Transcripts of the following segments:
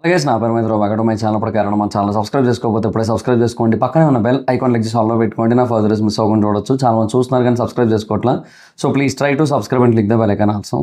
Guys, నా పేరు Maitra బాగడం. My channel ప్రకారం మన ఛానల్ సబ్స్క్రైబ్ చేసుకోకపోతే ఇప్పుడే సబ్స్క్రైబ్ చేసుకోండి. పక్కనే ఉన్న బెల్ ఐకాన్ క్లిక్ చేసి ఆల్లో పెట్టుకోండి. నా ఫర్దర్స్ మిస్ అవ్వకుండా చూడొచ్చు. చాలా మంది చూస్తున్నారు కానీ సబ్స్క్రైబ్ చేసుకోవట్లా. So please try to subscribe and click the bell icon also.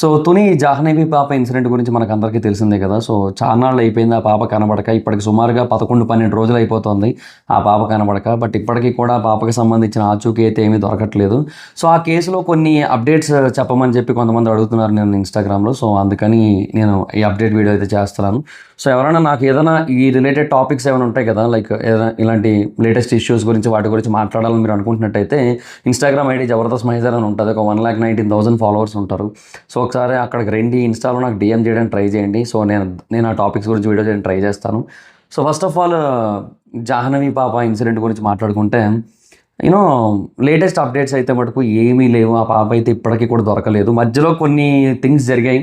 So Tuni Jahnavi పాప ఇన్సిడెంట్ గురించి మనకు అందరికీ తెలిసిందే కదా. సో చాన్నాళ్ళు అయిపోయింది ఆ పాప కనబడక. ఇప్పటికి సుమారుగా 11-12 రోజులు అయిపోతుంది ఆ పాప కనబడక. బట్ ఇప్పటికీ కూడా పాపకి సంబంధించిన ఆచూకీ అయితే ఏమీ దొరకట్లేదు. సో ఆ కేసులో కొన్ని అప్డేట్స్ చెప్పమని చెప్పి కొంతమంది అడుగుతున్నారు నేను ఇన్స్టాగ్రామ్లో. సో అందుకని నేను ఈ అప్డేట్ వీడియో అయితే చేస్తున్నాను. సో ఎవరైనా నాకు ఏదైనా ఈ రిలేటెడ్ టాపిక్స్ ఏమైనా ఉంటాయి కదా, లైక్ ఏదైనా ఇలాంటి లేటెస్ట్ ఇష్యూస్ గురించి వాటి గురించి మాట్లాడాలని మీరు అనుకుంటున్నట్టయితే ఇన్స్టాగ్రామ్ ఐడి జబర్దస్త్ మహేజర్ అని ఉంటుంది. ఒక 1,19,000 ఫాలోవర్స్ ఉంటారు. సో ఒకసారి అక్కడికి రండి, ఇన్స్టాలో నాకు డిఎం చేయడానికి ట్రై చేయండి. సో నేను ఆ టాపిక్స్ గురించి వీడియో చేయడానికి ట్రై చేస్తాను. So first of all Jahnavi పాప ఇన్సిడెంట్ గురించి మాట్లాడుకుంటే, యూనో లేటెస్ట్ అప్డేట్స్ అయితే మటుకు ఏమీ లేవు. ఆ పాప అయితే ఇప్పటికీ కూడా దొరకలేదు. మధ్యలో కొన్ని థింగ్స్ జరిగాయి.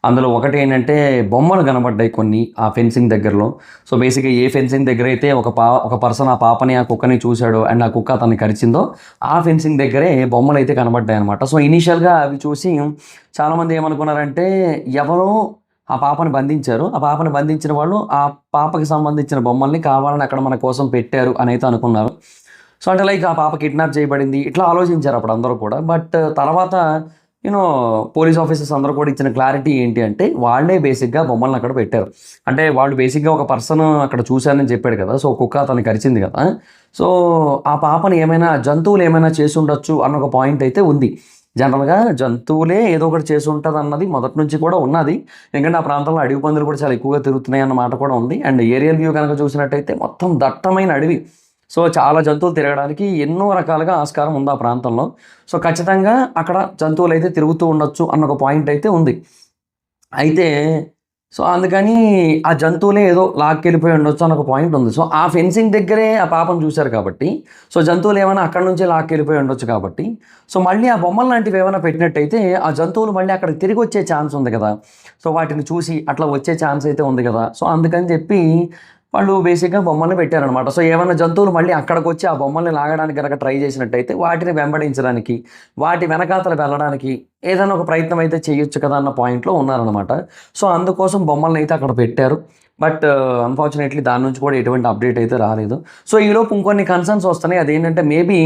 అందులో ఒకటి ఏంటంటే బొమ్మలు కనబడ్డాయి కొన్ని ఆ ఫెన్సింగ్ దగ్గరలో. సో బేసిక్గా ఏ ఫెన్సింగ్ దగ్గర అయితే ఒక పర్సన్ ఆ పాపని ఆ కుక్కని చూశాడో అండ్ ఆ కుక్క అతన్ని కరిచిందో ఆ ఫెన్సింగ్ దగ్గరే బొమ్మలు అయితే కనబడ్డాయి అనమాట. సో ఇనీషియల్గా అవి చూసి చాలామంది ఏమనుకున్నారంటే ఎవరో ఆ పాపని బంధించారు, ఆ పాపని బంధించిన వాళ్ళు ఆ పాపకి సంబంధించిన బొమ్మల్ని కావాలని అక్కడ మన కోసం పెట్టారు అని అయితే అనుకున్నారు. సో అంటే లైక్ ఆ పాప కిడ్నాప్ చేయబడింది ఇట్లా ఆలోచించారు అప్పుడు అందరూ కూడా. బట్ తర్వాత పోలీస్ ఆఫీసర్స్ అందరూ కూడా ఇచ్చిన క్లారిటీ ఏంటి అంటే వాళ్ళే బేసిక్గా బొమ్మలను అక్కడ పెట్టారు. అంటే వాళ్ళు బేసిక్గా ఒక పర్సన్ అక్కడ చూశానని చెప్పాడు కదా. సో కుక్క అతన్ని కరిచింది కదా. సో ఆ పాపని ఏమైనా జంతువులు ఏమైనా చేసి ఉండొచ్చు అన్న ఒక పాయింట్ అయితే ఉంది. జనరల్గా జంతువులే ఏదో ఒకటి చేసి ఉంటుంది అన్నది మొదటి నుంచి కూడా ఉన్నది. ఎందుకంటే ఆ ప్రాంతంలో అడవి పందులు కూడా చాలా ఎక్కువగా తిరుగుతున్నాయి అన్న మాట కూడా ఉంది. అండ్ ఏరియల్ వ్యూ కనుక చూసినట్టయితే మొత్తం దట్టమైన అడవి. సో చాలా జంతువులు తిరగడానికి ఎన్నో రకాలుగా ఆస్కారం ఉంది ఆ ప్రాంతంలో. సో ఖచ్చితంగా అక్కడ జంతువులు అయితే తిరుగుతూ ఉండొచ్చు అన్న ఒక పాయింట్ అయితే ఉంది. అయితే సో అందుకని ఆ జంతువులే ఏదో లాక్కెళ్ళిపోయి ఉండొచ్చు అన్న ఒక పాయింట్ ఉంది. సో ఆ ఫెన్సింగ్ దగ్గరే ఆ పాపను చూశారు కాబట్టి, సో జంతువులు ఏమైనా అక్కడ నుంచే లాక్కెళ్ళిపోయి ఉండొచ్చు కాబట్టి, సో మళ్ళీ ఆ బొమ్మలు లాంటివి ఏమైనా పెట్టినట్టయితే ఆ జంతువులు మళ్ళీ అక్కడికి తిరిగి వచ్చే ఛాన్స్ ఉంది కదా. సో వాటిని చూసి అట్లా వచ్చే ఛాన్స్ అయితే ఉంది కదా. సో అందుకని చెప్పి వాళ్ళు బేసిక్గా బొమ్మల్ని పెట్టారనమాట. సో ఏమైనా జంతువులు మళ్ళీ అక్కడికి వచ్చి ఆ బొమ్మల్ని లాగడానికి కనుక ట్రై చేసినట్టయితే వాటిని వెంబడించడానికి, వాటి వెనకాతలు వెళ్ళడానికి ఏదైనా ఒక ప్రయత్నం అయితే చేయొచ్చు కదా అన్న పాయింట్లో ఉన్నారనమాట. సో అందుకోసం బొమ్మల్ని అయితే అక్కడ పెట్టారు. బట్ అన్ఫార్చునేట్లీ దాని నుంచి కూడా ఎటువంటి అప్డేట్ అయితే రాలేదు. సో ఈలోపు ఇంకొన్ని కన్సర్న్స్ వస్తున్నాయి. అదేంటంటే మేబీ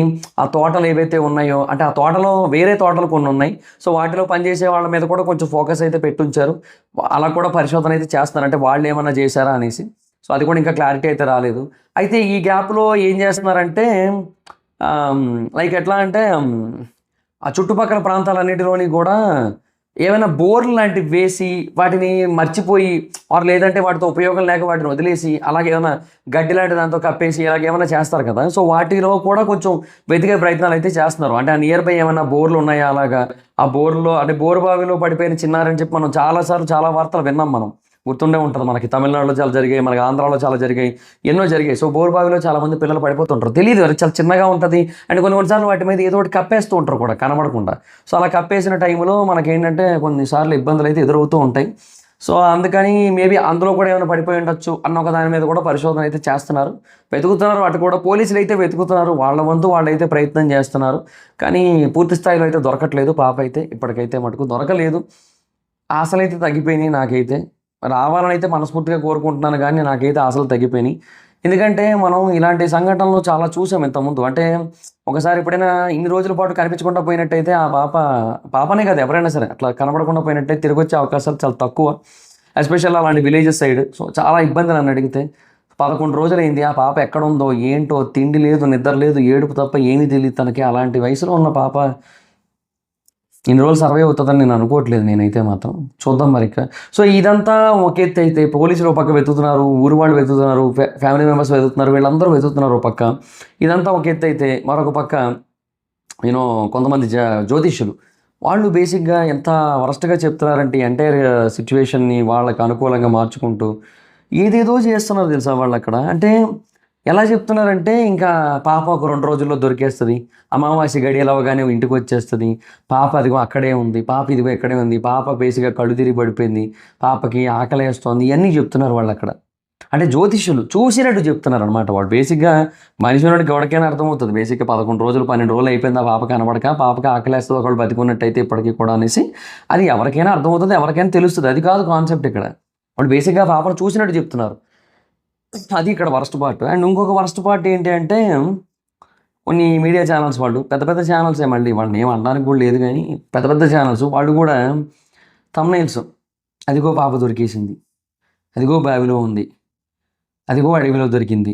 ఆ తోటలు ఏవైతే ఉన్నాయో, అంటే ఆ తోటలో వేరే తోటలు కొన్ని ఉన్నాయి. సో వాటిలో పనిచేసే వాళ్ళ మీద కూడా కొంచెం ఫోకస్ అయితే పెట్టుంచారు. అలా కూడా పరిశోధన అయితే చేస్తున్నారు, అంటే వాళ్ళు ఏమైనా చేశారా అనేసి. సో అది కూడా ఇంకా క్లారిటీ అయితే రాలేదు. అయితే ఈ గ్యాప్లో ఏం చేస్తున్నారంటే లైక్ ఎట్లా అంటే ఆ చుట్టుపక్కల ప్రాంతాలన్నిటిలోని కూడా ఏమైనా బోర్లు లాంటివి వేసి వాటిని మర్చిపోయి ఆర్ లేదంటే వాటితో ఉపయోగం లేక వాటిని వదిలేసి అలాగే ఏమైనా గడ్డి లాంటి దాంతో కప్పేసి ఇలాగేమైనా చేస్తారు కదా. సో వాటిలో కూడా కొంచెం వెతికే ప్రయత్నాలు అయితే చేస్తున్నారు. అంటే ఆ నియర్ బై ఏమైనా బోర్లు ఉన్నాయా, అలాగా ఆ బోర్లో అంటే బోరు బావిలో పడిపోయిన చిన్నారని చెప్పి మనం చాలాసార్లు చాలా వార్తలు విన్నాం. మనం గుర్తుండే ఉంటుంది, మనకి తమిళనాడులో చాలా జరిగాయి, మనకి ఆంధ్రాలో చాలా జరిగాయి, ఎన్నో జరిగాయి. సో బోరుబావిలో చాలామంది పిల్లలు పడిపోతుంటారు, తెలియదు అది చాలా చిన్నగా ఉంటుంది. అండ్ కొన్నిసార్లు వాటి మీద ఏదో ఒకటి కప్పేస్తూ ఉంటారు కూడా కనబడకుండా. సో అలా కప్పేసిన టైంలో మనకేంటంటే కొన్నిసార్లు ఇబ్బందులు అయితే ఎదురవుతూ ఉంటాయి. సో అందుకని మేబీ అందులో కూడా ఏమైనా పడిపోయి ఉండొచ్చు అన్న ఒక దాని మీద కూడా పరిశోధన అయితే చేస్తున్నారు, వెతుకుతున్నారు. అటు కూడా పోలీసులు అయితే వెతుకుతున్నారు, వాళ్ళ వంతు వాళ్ళైతే ప్రయత్నం చేస్తున్నారు. కానీ పూర్తి స్థాయిలో అయితే దొరకట్లేదు. పాప అయితే ఇప్పటికైతే మటుకు దొరకలేదు. ఆశలైతే తగ్గిపోయినాయి నాకైతే. రావాలని అయితే మనస్ఫూర్తిగా కోరుకుంటున్నాను, కానీ నాకైతే ఆశలు తగ్గిపోయినాయి. ఎందుకంటే మనం ఇలాంటి సంఘటనలు చాలా చూసాం ఇంతకుముందు. అంటే ఒకసారి ఎప్పుడైనా ఇన్ని రోజుల పాటు కనిపించకుండా పోయినట్టయితే ఆ పాపనే కదా ఎవరైనా సరే అట్లా కనబడకుండా పోయినట్టయితే తిరిగి వచ్చే అవకాశాలు చాలా తక్కువ, ఎస్పెషల్ అలాంటి విలేజెస్ సైడ్. సో చాలా ఇబ్బంది నన్ను అడిగితే. 11 రోజులైంది ఆ పాప ఎక్కడ ఉందో ఏంటో, తిండి లేదు, నిద్ర లేదు, ఏడుపు తప్ప ఏమీ తెలియదు తనకి. అలాంటి వయసులో ఉన్న పాప ఇన్ని రోజులు సర్వే అవుతుందని నేను అనుకోవట్లేదు నేనైతే మాత్రం. చూద్దాం మరి. సో ఇదంతా ఒక ఎత్తు అయితే పోలీసులు ఒక పక్క వెతుకుతున్నారు, ఊరు వాళ్ళు వెతుకుతున్నారు, ఫ్యామిలీ మెంబర్స్ వెతుకుతున్నారు, వీళ్ళందరూ వెతుకుతున్నారు ఒక పక్క. ఇదంతా ఒక ఎత్తు అయితే మరొక పక్క కొంతమంది జ్యోతిష్యులు వాళ్ళు బేసిక్గా ఎంత వరస్ట్గా చెప్తున్నారంటే ఎంటైర్ సిచ్యువేషన్ని వాళ్ళకి అనుకూలంగా మార్చుకుంటూ ఏదేదో చేస్తున్నారు తెలుసా వాళ్ళు అక్కడ. అంటే ఎలా చెప్తున్నారంటే ఇంకా పాప ఒక 2 రోజుల్లో దొరికేస్తుంది, అమావాస్య గడియలు అవగానే ఇంటికి వచ్చేస్తుంది, పాప అదిగో అక్కడే ఉంది, పాప ఇదిగో ఇక్కడే ఉంది, పాప బేసిక్గా కళ్ళు తిరిగి పడిపోయింది, పాపకి ఆకలేస్తోంది, ఇవన్నీ చెప్తున్నారు వాళ్ళు అక్కడ. అంటే జ్యోతిష్యులు చూసినట్టు చెప్తున్నారు అనమాట. వాళ్ళు బేసిక్గా మనిషికి ఎవరికైనా అర్థమవుతుంది. బేసిక్గా 11 రోజులు 12 రోజులు అయిపోయింది ఆ పాప కనబడక, పాపకి ఆకలేస్తుంది ఒకళ్ళు బతికున్నట్టయితే ఇప్పటికీ కూడా అనేసి అది ఎవరికైనా అర్థమవుతుంది, ఎవరికైనా తెలుస్తుంది. అది కాదు కాన్సెప్ట్ ఇక్కడ. వాళ్ళు బేసిక్గా పాపను చూసినట్టు చెప్తున్నారు. అది ఇక్కడ వరస్ట్ పార్ట్. అండ్ ఇంకొక వరస్ట్ పార్ట్ ఏంటి అంటే కొన్ని మీడియా ఛానల్స్ వాళ్ళు పెద్ద పెద్ద ఛానల్సే, మళ్ళీ వాళ్ళని ఏం అనడానికి కూడా లేదు కానీ పెద్ద పెద్ద ఛానల్స్ వాళ్ళు కూడా థంబ్నెయిల్స్, అదిగో పాప దొరికేసింది, అదిగో బావిలో ఉంది, అదిగో అడవిలో దొరికింది,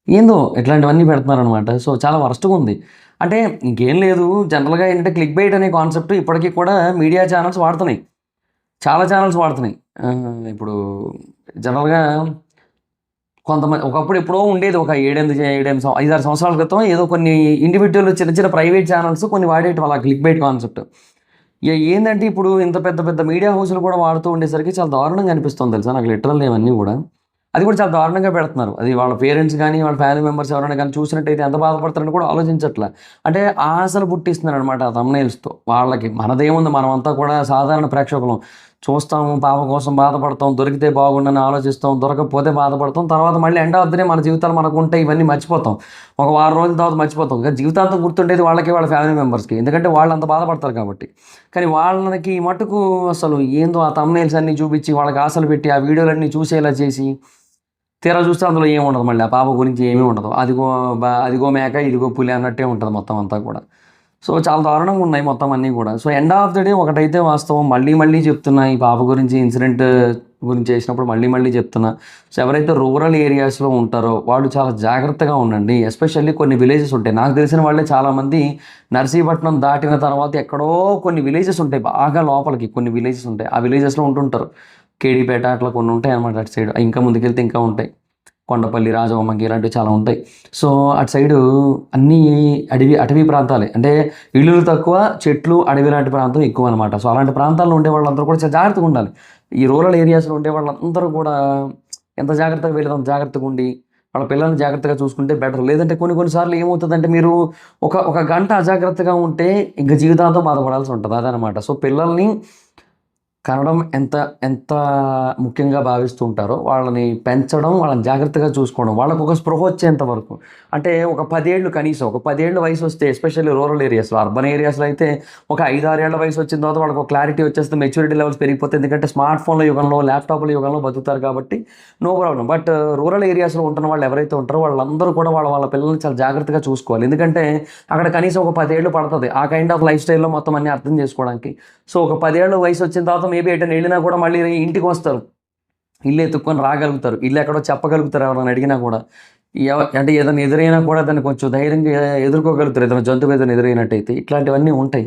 ఏందో ఇట్లాంటివన్నీ పెడుతున్నారనమాట. సో చాలా వరస్ట్గా ఉంది. అంటే ఇంకేం లేదు, జనరల్గా ఏంటంటే క్లిక్ బైట్ అనే కాన్సెప్ట్ ఇప్పటికీ కూడా మీడియా ఛానల్స్ వాడుతున్నాయి, చాలా ఛానల్స్ వాడుతున్నాయి. ఇప్పుడు జనరల్గా కొంతమంది ఒకప్పుడు ఎప్పుడో ఉండేది, ఒక 5-6 సంవత్సరాల క్రితం ఏదో కొన్ని ఇండివిజువల్ చిన్న చిన్న ప్రైవేట్ ఛానల్స్ కొన్ని వాడేటి వాళ్ళ క్లిక్ బైట్ కాన్సెప్ట్. ఏంటంటే ఇప్పుడు ఇంత పెద్ద పెద్ద మీడియా హౌస్లు కూడా వాడుతూ ఉండేసరికి చాలా దారుణంగా అనిపిస్తుంది తెలుసా నాకు, లిటరల్ ఇవన్నీ కూడా. అది కూడా చాలా దారుణంగా పెడుతున్నారు. అది వాళ్ళ పేరెంట్స్ కానీ వాళ్ళ ఫ్యామిలీ మెంబర్స్ ఎవరైనా కానీ చూసినట్టయితే ఎంత బాధపడతారని కూడా ఆలోచించట్లే. అంటే ఆశలు పుట్టిస్తున్నారు అనమాట ఆ థంబ్నెయిల్స్తో వాళ్ళకి. మనదేముంది, మనమంతా కూడా సాధారణ ప్రేక్షకులం, చూస్తాము, పాప కోసం బాధపడతాం, దొరికితే బాగుండని ఆలోచిస్తాం, దొరకకపోతే బాధపడతాం, తర్వాత మళ్ళీ ఎండ్ ఆఫ్ ద డే మన జీవితాలు మనకు ఉంటాయి, ఇవన్నీ మర్చిపోతాం, ఒక వారం రోజుల తర్వాత మర్చిపోతాం. ఇంకా జీవితాంతం గుర్తుండేది వాళ్ళకి, వాళ్ళ ఫ్యామిలీ మెంబర్స్కి, ఎందుకంటే వాళ్ళు అంత బాధపడతారు కాబట్టి. కానీ వాళ్ళకి మటుకు అసలు ఏందో ఆ థంబ్నెయిల్స్ అన్నీ చూపించి వాళ్ళకి ఆశలు పెట్టి ఆ వీడియోలన్నీ చూసేలా చేసి తీరా చూస్తే అందులో ఏమి ఉండదు, మళ్ళీ ఆ పాప గురించి ఏమీ ఉండదు. అదిగో మేక, ఇదిగో పులి అన్నట్టే ఉంటుంది మొత్తం అంతా కూడా. సో చాలా దారుణంగా ఉన్నాయి మొత్తం అన్నీ కూడా. So end of the day ఒకటైతే వాస్తవం, మళ్ళీ చెప్తున్నా, ఈ పాప గురించి ఇన్సిడెంట్ గురించి చేసినప్పుడు మళ్ళీ చెప్తున్నా. సో ఎవరైతే రూరల్ ఏరియాస్లో ఉంటారో వాళ్ళు చాలా జాగ్రత్తగా ఉండండి. ఎస్పెషల్లీ కొన్ని విలేజెస్ ఉంటాయి, నాకు తెలిసిన వాళ్ళే చాలామంది నర్సీపట్నం దాటిన తర్వాత ఎక్కడో కొన్ని విలేజెస్ ఉంటాయి, బాగా లోపలికి కొన్ని విలేజెస్ ఉంటాయి, ఆ విలేజెస్లో ఉంటుంటారు. కేడీపేట అట్లా కొన్ని ఉంటాయి అన్నమాట అటు సైడ్. ఇంకా ముందుకెళ్తే ఇంకా ఉంటాయి, కొండపల్లి, రాజవమ్మకి ఇలాంటివి చాలా ఉంటాయి. సో అటు సైడు అన్నీ అటవీ ప్రాంతాలే, అంటే ఇళ్ళు తక్కువ, చెట్లు, అడవి లాంటి ప్రాంతం ఎక్కువ అనమాట. సో అలాంటి ప్రాంతాల్లో ఉండే వాళ్ళందరూ కూడా చాలా జాగ్రత్తగా ఉండాలి. ఈ రూరల్ ఏరియాస్లో ఉండే వాళ్ళందరూ కూడా ఎంత జాగ్రత్తగా వెళ్ళదు అంత జాగ్రత్తగా ఉండి వాళ్ళ పిల్లల్ని జాగ్రత్తగా చూసుకుంటే బెటర్. లేదంటే కొన్నిసార్లు ఏమవుతుందంటే మీరు ఒక గంట అజాగ్రత్తగా ఉంటే ఇంకా జీవితాంతం బాధపడాల్సి ఉంటుంది, అదనమాట. సో పిల్లల్ని కనడం ఎంత ఎంత ముఖ్యంగా భావిస్తూ ఉంటారో వాళ్ళని పెంచడం, వాళ్ళని జాగ్రత్తగా చూసుకోవడం, వాళ్ళకు ఒక స్పృహ వచ్చేంత వరకు. అంటే ఒక 10 ఏళ్ళు కనీసం, ఒక 10 ఏళ్ళ వయసు వస్తే, ఎస్పెషల్లీ రూరల్ ఏరియాస్లో, అర్బన్ ఏరియాస్లో అయితే ఒక 5-6 ఏళ్ల వయసు వచ్చిన తర్వాత వాళ్ళకి ఒక క్లారిటీ వచ్చేస్తే, మెచ్యూరిటీ లెవెల్స్ పెరిగిపోతాయి. ఎందుకంటే స్మార్ట్ ఫోన్ల యుగంలో, ల్యాప్టాప్ల యుగంలో బతుకుతారు కాబట్టి నో ప్రాబ్లం. బట్ రూరల్ ఏరియాస్లో ఉంటున్న వాళ్ళు ఎవరైతే ఉంటారో వాళ్ళందరూ కూడా వాళ్ళ పిల్లల్ని చాలా జాగ్రత్తగా చూసుకోవాలి. ఎందుకంటే అక్కడ కనీసం ఒక 10 ఏళ్ళు పడుతుంది ఆ కైండ్ ఆఫ్ లైఫ్ స్టైల్లో మొత్తం అన్ని అర్థం చేసుకోవడానికి. సో ఒక 10 ఏళ్ళ వయసు వచ్చిన తర్వాత మేబీ ఎటైనా వెళ్ళినా కూడా మళ్ళీ ఇంటికి వస్తారు, ఇల్లు ఎత్తుక్కొని రాగలుగుతారు, ఇల్లు ఎక్కడో చెప్పగలుగుతారు ఎవరైనా అడిగినా కూడా. అంటే ఏదైనా ఎదురైనా కూడా దాన్ని కొంచెం ధైర్యంగా ఎదుర్కోగలుగుతారు, ఏదైనా జంతువు ఏదైనా ఎదురైనట్టయితే. ఇట్లాంటివన్నీ ఉంటాయి.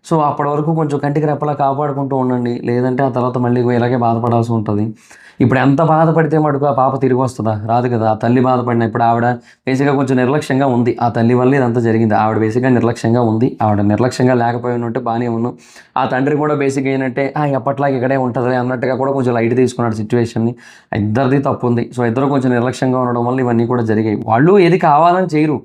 సో అప్పటి వరకు కొంచెం కంటికి రెప్పలా కాపాడుకుంటూ ఉండండి, లేదంటే ఆ తర్వాత మళ్ళీ ఇలాగే బాధపడాల్సి ఉంటుంది. ఇప్పుడు ఎంత బాధపడితే మటుకు ఆ పాప తిరిగి వస్తుందా? రాదు కదా. ఆ తల్లి బాధపడిన ఇప్పుడు ఆవిడ బేసిక్గా కొంచెం నిర్లక్ష్యంగా ఉంది, ఆ తల్లి వల్ల ఇదంతా జరిగింది. ఆవిడ బేసిక్గా నిర్లక్ష్యంగా ఉంది, ఆవిడ నిర్లక్ష్యంగా లేకపోయి ఉంటే బాగానే ఉన్నాం. ఆ తండ్రి కూడా బేసిక్గా ఏంటంటే ఎప్పట్లాగా ఇక్కడే ఉంటుంది అన్నట్టుగా కూడా కొంచెం లైట్ తీసుకున్నాడు సిచ్యువేషన్ని. ఇద్దరిది తప్పు ఉంది. సో ఇద్దరు కొంచెం నిర్లక్ష్యంగా ఉండడం వల్ల ఇవన్నీ కూడా జరిగాయి. వాళ్ళు ఏది కావాలని చేయరు,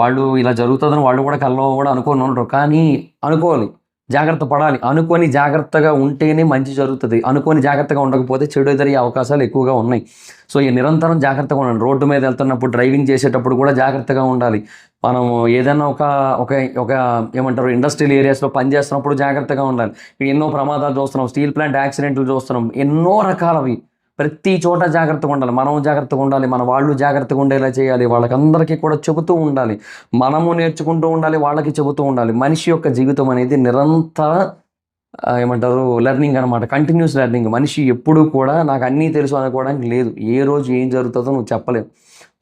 వాళ్ళు ఇలా జరుగుతుందని వాళ్ళు కూడా కల్లో కూడా అనుకోని ఉండరు, కానీ అనుకోవాలి, జాగ్రత్త పడాలి. అనుకొని జాగ్రత్తగా ఉంటేనే మంచి జరుగుతుంది, అనుకొని జాగ్రత్తగా ఉండకపోతే చెడు ఎదురయ్యే అవకాశాలు ఎక్కువగా ఉన్నాయి. సో ఈ నిరంతరం జాగ్రత్తగా ఉండాలి. రోడ్డు మీద వెళ్తున్నప్పుడు, డ్రైవింగ్ చేసేటప్పుడు కూడా జాగ్రత్తగా ఉండాలి. మనం ఏదైనా ఒక ఒక ఒక ఏమంటారు ఇండస్ట్రియల్ ఏరియాస్లో పనిచేస్తున్నప్పుడు జాగ్రత్తగా ఉండాలి. ఎన్నో ప్రమాదాలు చూస్తున్నాం, స్టీల్ ప్లాంట్ యాక్సిడెంట్లు చూస్తున్నాం, ఎన్నో రకాలవి. ప్రతి చోట జాగ్రత్తగా ఉండాలి, మనం జాగ్రత్తగా ఉండాలి, మన వాళ్ళు జాగ్రత్తగా ఉండేలా చేయాలి, వాళ్ళకందరికీ కూడా చెబుతూ ఉండాలి, మనము నేర్చుకుంటూ ఉండాలి, వాళ్ళకి చెబుతూ ఉండాలి. మనిషి యొక్క జీవితం అనేది నిరంతర ఏమంటారు లెర్నింగ్ అనమాట, కంటిన్యూస్ లెర్నింగ్. మనిషి ఎప్పుడూ కూడా నాకు అన్నీ తెలుసు అనుకోవడానికి లేదు. ఏ రోజు ఏం జరుగుతుందో నువ్వు చెప్పలేవు.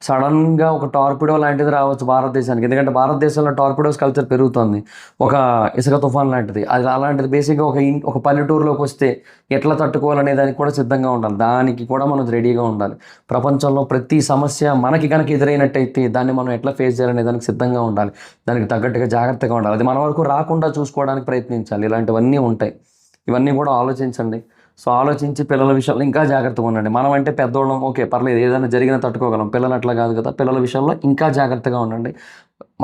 సడన్గా ఒక టార్పిడో లాంటిది రావచ్చు భారతదేశానికి, ఎందుకంటే భారతదేశంలో టార్పిడోస్ కల్చర్ పెరుగుతుంది, ఒక ఇసుక తుఫాన్ లాంటిది. అది అలాంటిది బేసిక్గా ఒక పల్లెటూరులోకి వస్తే ఎట్లా తట్టుకోవాలనే దానికి కూడా సిద్ధంగా ఉండాలి, దానికి కూడా మనం రెడీగా ఉండాలి. ప్రపంచంలో ప్రతి సమస్య మనకి కనుక ఎదురైనట్టయితే దాన్ని మనం ఎట్లా ఫేస్ చేయాలనే దానికి సిద్ధంగా ఉండాలి, దానికి తగ్గట్టుగా జాగ్రత్తగా ఉండాలి, అది మన వరకు రాకుండా చూసుకోవడానికి ప్రయత్నించాలి. ఇలాంటివన్నీ ఉంటాయి, ఇవన్నీ కూడా ఆలోచించండి. సో ఆలోచించి పిల్లల విషయంలో ఇంకా జాగ్రత్తగా ఉండండి. మనం అంటే పెద్దోళ్ళం, ఓకే పర్లేదు, ఏదైనా జరిగినా తట్టుకోగలం. పిల్లలు అట్లా కాదు కదా, పిల్లల విషయంలో ఇంకా జాగ్రత్తగా ఉండండి.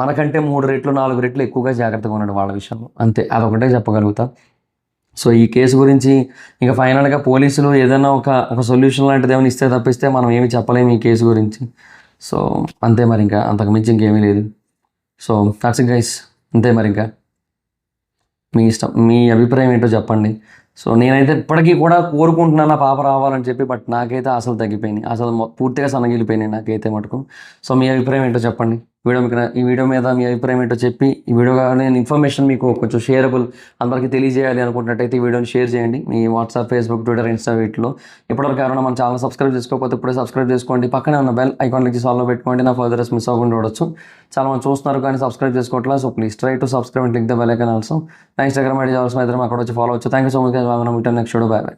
మనకంటే 3 రెట్లు 4 రెట్లు ఎక్కువగా జాగ్రత్తగా ఉండండి వాళ్ళ విషయంలో, అంతే. అదొకటే చెప్పగలుగుతా. సో ఈ కేసు గురించి ఇంకా ఫైనల్గా పోలీసులు ఏదైనా ఒక సొల్యూషన్ లాంటిది ఏమైనా ఇస్తే తప్పిస్తే మనం ఏమి చెప్పలేము ఈ కేసు గురించి. సో అంతే మరి, ఇంకా అంతకుమించి ఇంకేమీ లేదు. సో దట్స్ ఇట్ గైస్, అంతే మరి. ఇంకా మీ ఇష్టం, మీ అభిప్రాయం ఏంటో చెప్పండి. సో నేనైతే ఇప్పటికీ కూడా కోరుకుంటున్నాను నా పాప రావాలని చెప్పి. బట్ నాకైతే అసలు తగ్గిపోయినాయి, అసలు పూర్తిగా సన్నగిలిపోయినాయి నాకైతే మటుకు. సో మీ అభిప్రాయం ఏంటో చెప్పండి. ఈ వీడియో మీద మీ అభిప్రాయం ఏంటో చెప్పి, ఈ వీడియో నేను ఇన్ఫర్మేషన్ మీకు కొంచెం షేరబుల్ అందరికీ తెలియజేయాలి అనుకుంటున్నట్టయితే ఈ వీడియోని షేర్ చేయండి మీ వాట్సాప్, ఫేస్బుక్, ట్విట్టర్, ఇన్స్టా వీటిలో. ఇప్పటివరకు ఎవరైనా మన ఛానల్ సబ్స్క్రైబ్ చేసుకోకపోతే ఇప్పుడే సబ్స్క్రైబ్ చేసుకోండి. పక్కనే ఉన్న బెల్ ఐకాన్ క్లిక్ చేసి ఆల్లో పెట్టుకోండి. నా ఫర్దర్స్ మిస్ అవ్వకుండా చూడొచ్చు. చాలా మంది చూస్తున్నారు కానీ సబ్స్క్రైబ్ చేసుకోవట్లేదు. So please try to subscribe and click the bell icon also. నా ఇన్స్టాగ్రామ్ ఐడి అవసరం అయితే అక్కడ వచ్చి ఫాలో అవచ్చు. Thank you so much. Next video. By by.